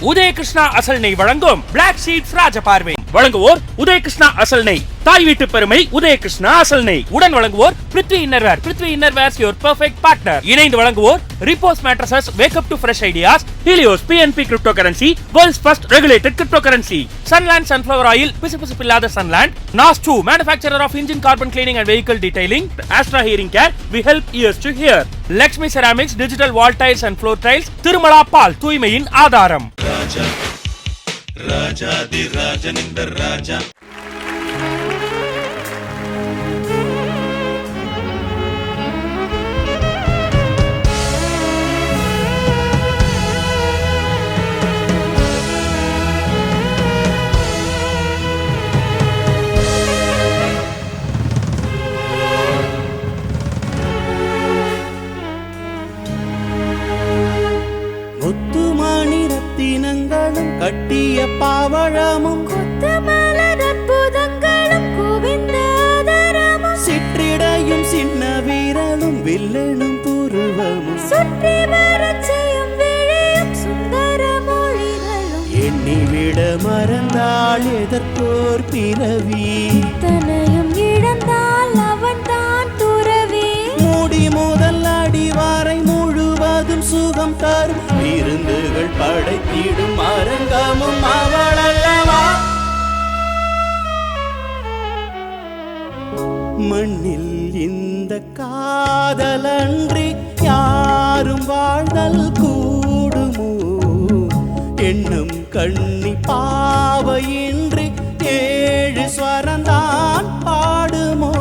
உதயகிருஷ்ணா அசல் நெய் வழங்கும் பிளாக் ஷீப்ஸ் ராஜபார்வை. வழங்குவோர் உதயகிருஷ்ணா அசல் நெய். தாய் வீட்டு பெருமை உதயகிருஷ்ணா அசல் நெய். உடன் வழங்குவோர் Prithvi innerwear. Prithvi innerwears your perfect partner. இணைந்து வழங்குவோர் repose mattresses. Wake up to fresh ideas. Helios PNP crypto currency, world's first regulated crypto currency. Sunland sunflower oil, பிசுபிசுப்பில்லாத Sunland. NAS 2 manufacturer of engine carbon cleaning and vehicle detailing. Astra Hearing Care, we help ears to hear. Lakshmi Ceramics, digital wall tiles and floor tiles. Tirumala பால், தூய்மையின் ஆதாரம். ராஜா ராஜாதி ராஜனிந்த ராஜா. கட்டிய பாவழமும் கொத்தமலர் அற்புதங்களும் கோவிந்தாதரமும் சிற்றிடையும் சின்ன வீரலும் வில்லனும் புருவமும் சுற்றி வரச் செய்யும் விழியும் சுந்தர மொழிகளும் எண்ணிவிட மறந்தாள் எதற்கோர் பிறவி தனையும் இழந்தால் அவன் தான் துறவி மூடி முதல் அடிவாரை முழுவதும் சுகம் தரும் விருந்துகள் படைத்திடும் அரங்கமும் அவள் அல்லவா. மண்ணில் இந்த காதலன்றி யாரும் வாழ்தல் கூடுமோ எண்ணம் கண்ணி பாவையின்றி 7 ஸ்வரந்தான் பாடுமோ.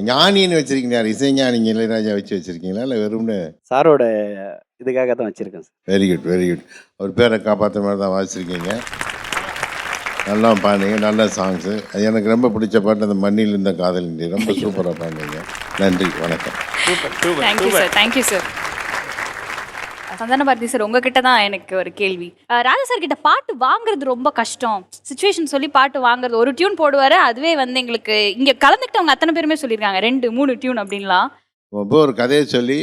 ஞானின்னு வச்சிருக்கீங்க, இசைஞானிங்க இளையராஜா வச்சு வச்சிருக்கீங்களா இல்லை வெறும்னு? சாரோட இதுக்காக தான் வச்சிருக்கேன் sir. Very good very good. அவர் பேரை காப்பாற்ற மாதிரி தான் வாசிச்சிருக்கீங்க. நல்லா பாடுங்க, நல்ல சாங்ஸு. அது எனக்கு ரொம்ப பிடிச்ச பாட்டு அந்த மண்ணில் இருந்த காதல். ரொம்ப சூப்பராக பாடுங்க. நன்றி, வணக்கம். Thank you sir. Thank you sir. Santhana Bharathi sir, உங்ககிட்ட தான் எனக்கு ஒரு கேள்வி. ராஜா சார் கிட்ட பாட்டு வாங்குறது ரொம்ப கஷ்டம், சுச்சுவேஷன் சொல்லி பாட்டு வாங்குறது. ஒரு டியூன் போடுவார், அதுவே வந்து எங்களுக்கு இங்கே கலந்துக்கிட்டவங்க அத்தனை பேருமே சொல்லியிருக்காங்க 2-3 டியூன் அப்படின்லாம். இப்போ ஒரு கதையை சொல்லி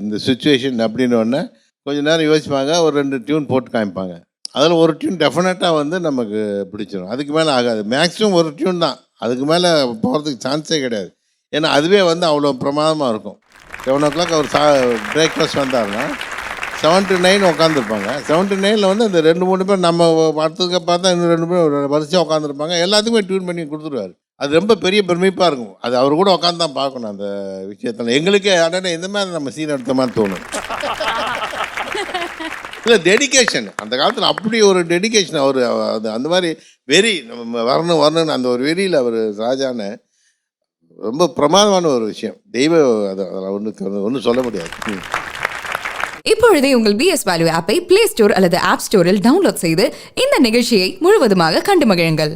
இந்த சுச்சுவேஷன் அப்படின்னு ஒன்று கொஞ்ச நேரம் யோசிப்பாங்க, ஒரு 2 டியூன் போட்டு காமிப்பாங்க. அதில் ஒரு டியூன் டெஃபினட்டாக வந்து நமக்கு பிடிச்சிடும். அதுக்கு மேலே ஆகாது. மேக்ஸிமம் ஒரு டியூன் தான், அதுக்கு மேலே போகிறதுக்கு சான்ஸே கிடையாது. ஏன்னா அதுவே வந்து அவ்வளோ பிரமாதமாக இருக்கும். 7 o'clock அவர் பிரேக்ஃபாஸ்ட் வந்தாருன்னா 7 to 9 உட்காந்துருப்பாங்க. 7 to 9 வந்து அந்த 2-3 பேர் நம்ம படத்துக்கு பார்த்தா இன்னும் 2 பேர் வரிசையாக உட்காந்துருப்பாங்க. எல்லாத்துக்குமே டியூன் பண்ணி கொடுத்துருவாரு. அது ரொம்ப பெரிய பெருமைப்பாக இருக்கும். அது அவர் கூட உட்காந்து தான் பார்க்கணும் அந்த விஷயத்தில். எங்களுக்கே அடனே இந்த மாதிரி நம்ம சீன் எடுத்த மாதிரி தோணும். இல்லை டெடிக்கேஷன், அந்த காலத்தில் அப்படி ஒரு டெடிக்கேஷன். அவர் அது அந்த மாதிரி வெறி, நம்ம வரணும்னு அந்த ஒரு வெறியில் அவர் ராஜான்னு ரொம்ப பிரமாதமான ஒரு விஷயம். தெய்வம் அது ஒன்றும் சொல்ல முடியாது. இப்பொழுதே உங்கள் பிஎஸ் வேல்யூ ஆப்பை பிளே ஸ்டோர் அல்லது ஆப் ஸ்டோரில் டவுன்லோட் செய்து இந்த நிகழ்ச்சியை முழுவதுமாக கண்டு மகிழுங்கள்.